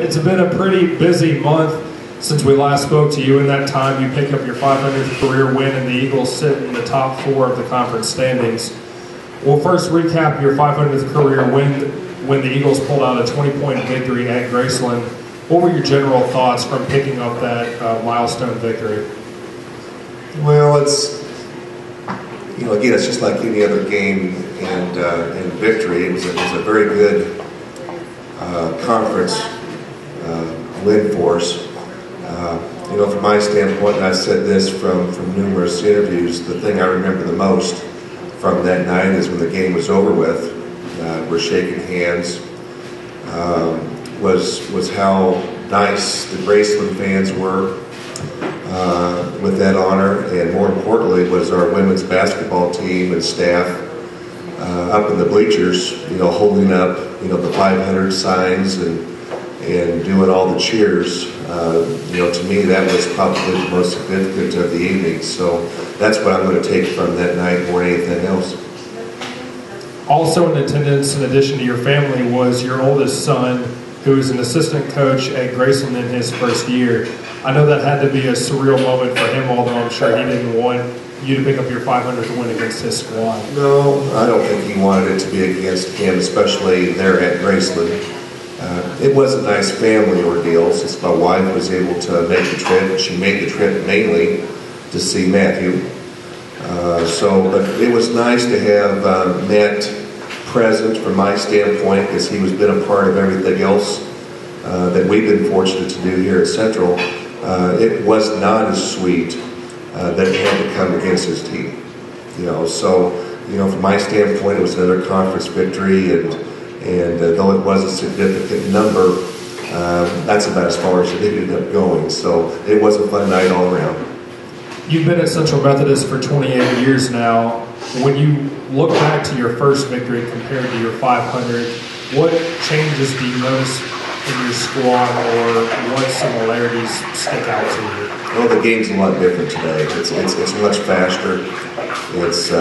it's been a pretty busy month since we last spoke to you. In that time, you pick up your 500th career win, and the Eagles sit in the top 4 of the conference standings. We'll first recap your 500th career win when the Eagles pulled out a 20-point victory at Graceland. What were your general thoughts from picking up that milestone victory? Well, it's, again, it's just like any other game and victory. It was a very good conference win for us. From my standpoint, and I've said this from numerous interviews, the thing I remember the most from that night is when the game was over with. We're shaking hands. Was how nice the Graceland fans were with that honor, and more importantly was our women's basketball team and staff up in the bleachers, holding up, the 500 signs and doing all the cheers. To me, that was probably the most significant of the evening. So that's what I'm going to take from that night more than anything else. Also in attendance, in addition to your family, was your oldest son, who is an assistant coach at Graceland in his first year. I know that had to be a surreal moment for him, although I'm sure he didn't want you to pick up your 500th win against his squad. No, I don't think he wanted it to be against him, especially there at Graceland. It was a nice family ordeal since my wife was able to make the trip, and she made the trip mainly to see Matthew. But it was nice to have Matt present from my standpoint, because he was been a part of everything else that we've been fortunate to do here at Central. It was not as sweet that it had to come against his team. From my standpoint, it was another conference victory, and though it was a significant number, that's about as far as it ended up going. So it was a fun night all around. You've been at Central Methodist for 28 years now. When you look back to your first victory compared to your 500, what changes do you notice in your squad, or what similarities stick out to you? Well, the game's a lot different today. It's much faster. It's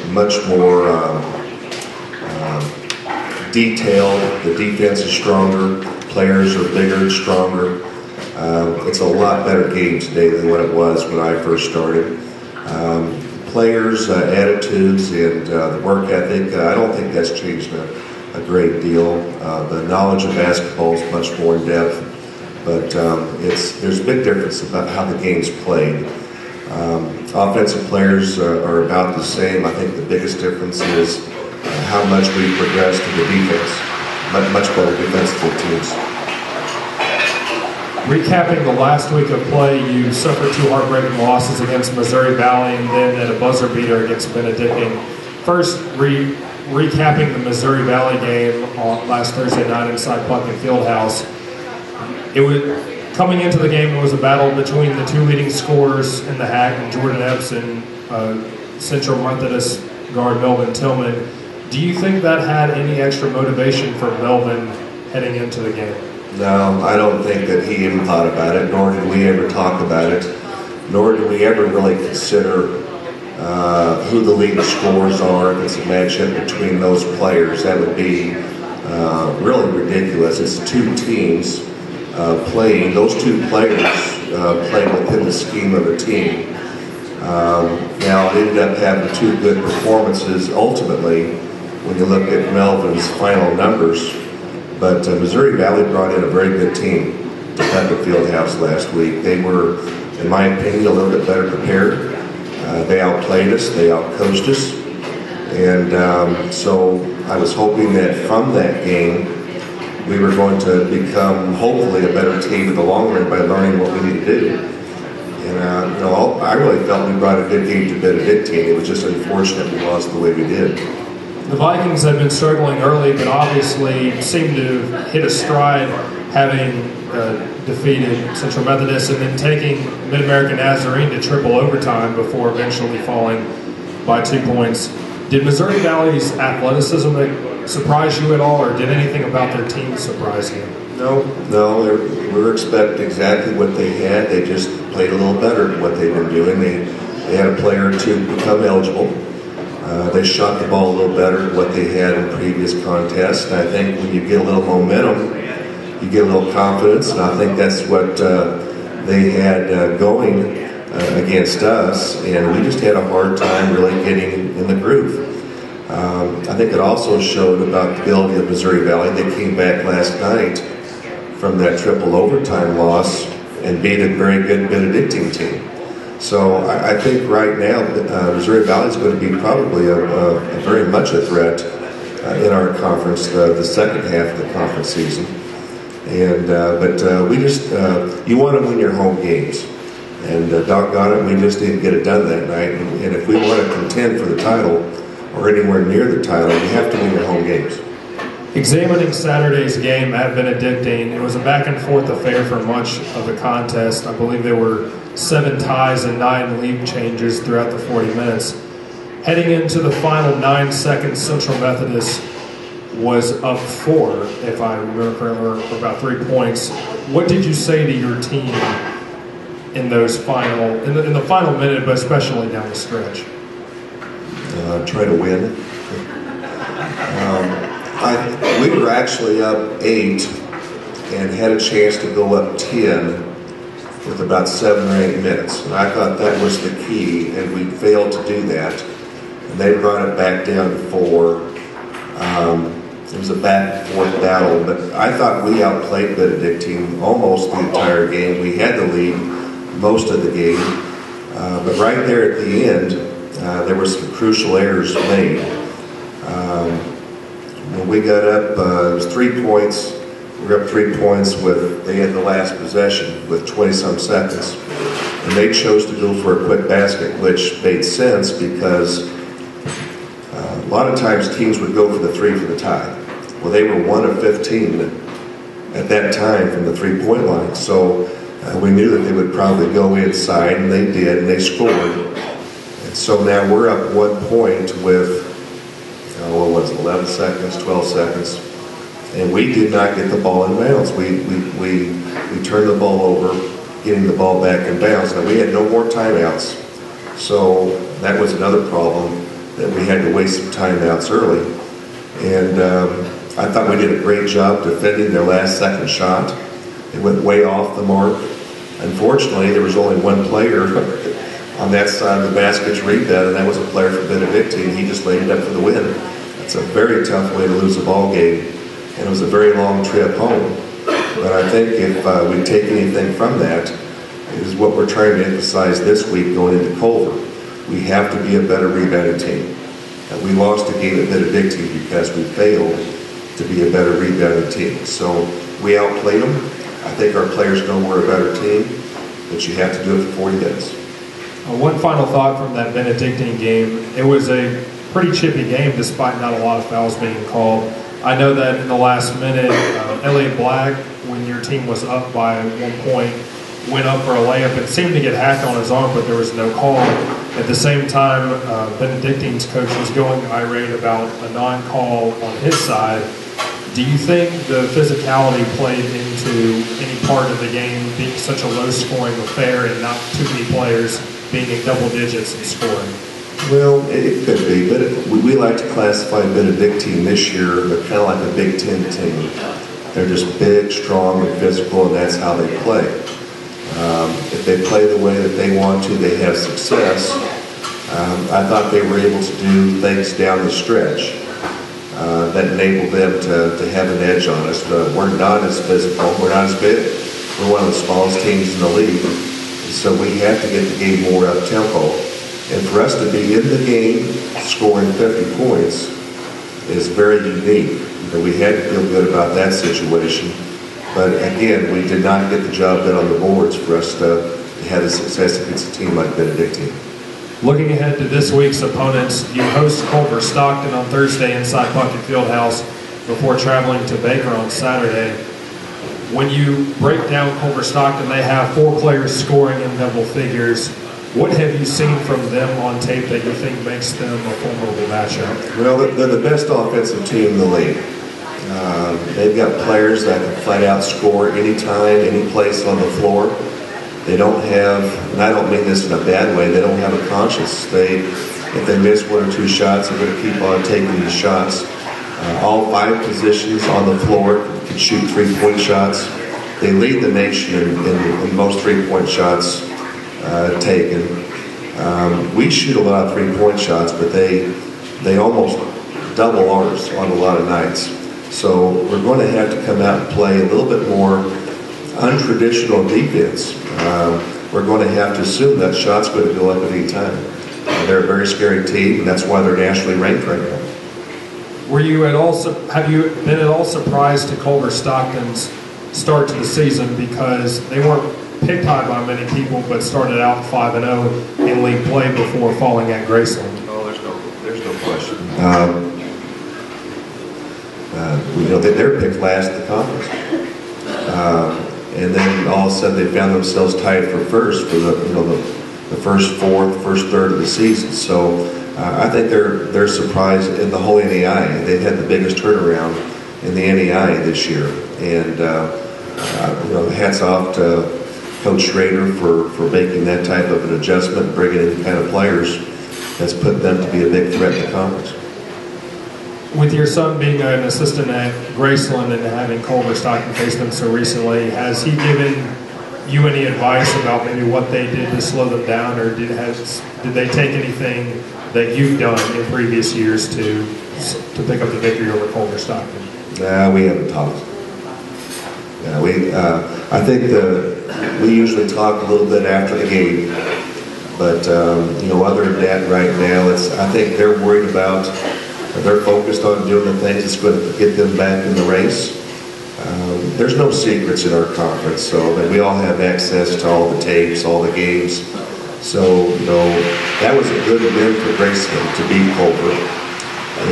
much more detailed. The defense is stronger. Players are bigger and stronger. It's a lot better game today than what it was when I first started. Players' attitudes and the work ethic, I don't think that's changed a great deal. The knowledge of basketball is much more in depth, but there's a big difference about how the game's played. Offensive players are about the same. I think the biggest difference is how much we progressed to the defense. Much better defensive teams. Recapping the last week of play, you suffered 2 heartbreaking losses against Missouri Valley and then at a buzzer beater against Benedictine. First, recapping the Missouri Valley game on last Thursday night inside Puckett Fieldhouse. Coming into the game, it was a battle between the 2 leading scorers in the HAC, and Jordan Epps and Central Methodist guard Melvin Tillman. Do you think that had any extra motivation for Melvin heading into the game? No, I don't think that he even thought about it, nor did we ever talk about it, nor did we ever really consider who the leading scorers are. If it's a matchup between those players, that would be really ridiculous. It's 2 teams playing. Those 2 players play within the scheme of a team. Now, it ended up having 2 good performances ultimately when you look at Melvin's final numbers. But Missouri Valley brought in a very good team to Puckett Fieldhouse last week. They were, in my opinion, a little bit better prepared. They outplayed us, they outcoached us. And so I was hoping that from that game, we were going to become, hopefully, a better team in the long run by learning what we need to do. And I really felt we brought a good game to Benedictine. It was just unfortunate we lost the way we did. The Vikings had been struggling early, but obviously seemed to hit a stride, having defeated Central Methodist and then taking Mid-American Nazarene to triple overtime before eventually falling by 2 points. Did Missouri Valley's athleticism surprise you at all, or did anything about their team surprise you? No, we were expecting exactly what they had. They just played a little better than what they've been doing. They had a player or 2 become eligible. They shot the ball a little better than what they had in previous contests. And I think when you get a little momentum, you get a little confidence, and I think that's what they had going against us, and we just had a hard time really getting in the groove. I think it also showed about the ability of Missouri Valley. They came back last night from that triple overtime loss and beat a very good Benedictine team. So I think right now Missouri Valley is going to be probably a very much a threat in our conference, the second half of the conference season. And but we just you want to win your home games, and doggone it, we just didn't get it done that night. And if we want to contend for the title or anywhere near the title, you have to win your home games. Examining Saturday's game at Benedictine, it was a back-and-forth affair for much of the contest. I believe there were 7 ties and 9 lead changes throughout the 40 minutes. Heading into the final 9 seconds, Central Methodist was up 4, if I remember correctly, or about 3 points. What did you say to your team in those in the final minute, but especially down the stretch? Try to win. We were actually up 8 and had a chance to go up 10 with about 7 or 8 minutes. And I thought that was the key, and we failed to do that. And they brought it back down to 4. It was a back-and-forth battle, but I thought we outplayed Benedictine almost the entire game. We had the lead most of the game. But right there at the end, there were some crucial errors made. When we got up, it was 3 points. We were up 3 points they had the last possession with 20-some seconds. And they chose to go for a quick basket, which made sense because a lot of times teams would go for the 3 for the tie. Well, they were 1 of 15 at that time from the 3-point line. So we knew that they would probably go inside, and they did, and they scored. And so now we're up 1 point with, what was it, 11 seconds, 12 seconds. And we did not get the ball in bounds. We turned the ball over, getting the ball back in bounds. Now, we had no more timeouts. So that was another problem, that we had to waste some timeouts early. And I thought we did a great job defending their last second shot. It went way off the mark. Unfortunately, there was only one player on that side of the basket to rebound, and that was a player from Benedictine. He just laid it up for the win. It's a very tough way to lose a ball game, and it was a very long trip home. But I think if we take anything from that, it is what we're trying to emphasize this week going into Culver. We have to be a better rebounding team. We lost a game at Benedictine because we failed to be a better rebounding team. So we outplayed them. I think our players know we're a better team, but you have to do it for 40 minutes. One final thought from that Benedictine game. It was a pretty chippy game despite not a lot of fouls being called. I know that in the last minute, Elliot Black, when your team was up by 1 point, went up for a layup and seemed to get hacked on his arm, but there was no call. At the same time, Benedictine's coach was going irate about a non-call on his side. Do you think the physicality played into any part of the game being such a low-scoring affair and not too many players being in double digits in scoring? Well, it could be, but we like to classify Benedictine this year, they're kind of like a Big Ten team. They're just big, strong, and physical, and that's how they play. If they play the way that they want to, they have success. I thought they were able to do things down the stretch that enabled them to have an edge on us. We're not as physical, we're not as big. We're one of the smallest teams in the league, so we have to get the game more up-tempo. And for us to be in the game scoring 50 points is very unique. We had to feel good about that situation. But again, we did not get the job done on the boards for us to have the success against a team like Benedictine. Looking ahead to this week's opponents, you host Culver Stockton on Thursday inside Bucket Fieldhouse before traveling to Baker on Saturday. When you break down Culver Stockton, they have 4 players scoring in double figures. What have you seen from them on tape that you think makes them a formidable matchup? Well, they're the best offensive team in the league. They've got players that can flat out score anytime, any place on the floor. They don't have, and I don't mean this in a bad way, they don't have a conscience. If they miss 1 or 2 shots, they're going to keep on taking the shots. all 5 positions on the floor can shoot 3-point shots. They lead the nation in most 3-point shots taken. We shoot a lot of 3-point shots, but they almost double ours on a lot of nights. So we're going to have to come out and play a little bit more untraditional defense. We're going to have to assume that shot's going to go up at any time. They're a very scary team, and that's why they're nationally ranked right now. Have you been at all surprised to Culver Stockton's start to the season, because they weren't picked high by many people, but started out 5-0 in league play before falling at Graceland? Oh, there's no question. They're picked last in the conference, and then all of a sudden they found themselves tied for first for the first fourth, first third of the season. So I think they're surprised in the whole NEI. They've had the biggest turnaround in the NEI this year, and hats off to Coach Schrader for making that type of an adjustment, bringing in the kind of players that's put them to be a big threat in the conference. With your son being an assistant at Graceland and having Culver Stockton face them so recently, has he given you any advice about maybe what they did to slow them down, or did they take anything that you've done in previous years to pick up the victory over Culver Stockton? We haven't talked. I think we usually talk a little bit after the game, but other than that, right now, I think they're worried about. They're focused on doing the things that's going to get them back in the race. There's no secrets in our conference, so that we all have access to all the tapes, all the games. So, that was a good win for Graceland to beat Culver.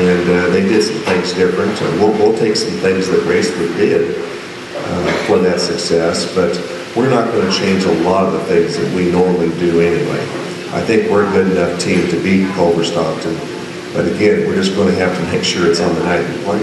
And they did some things different. We'll take some things that Graceland did for that success, but we're not going to change a lot of the things that we normally do anyway. I think we're a good enough team to beat Culver Stockton. But again, we're just going to have to make sure it's on the night we play.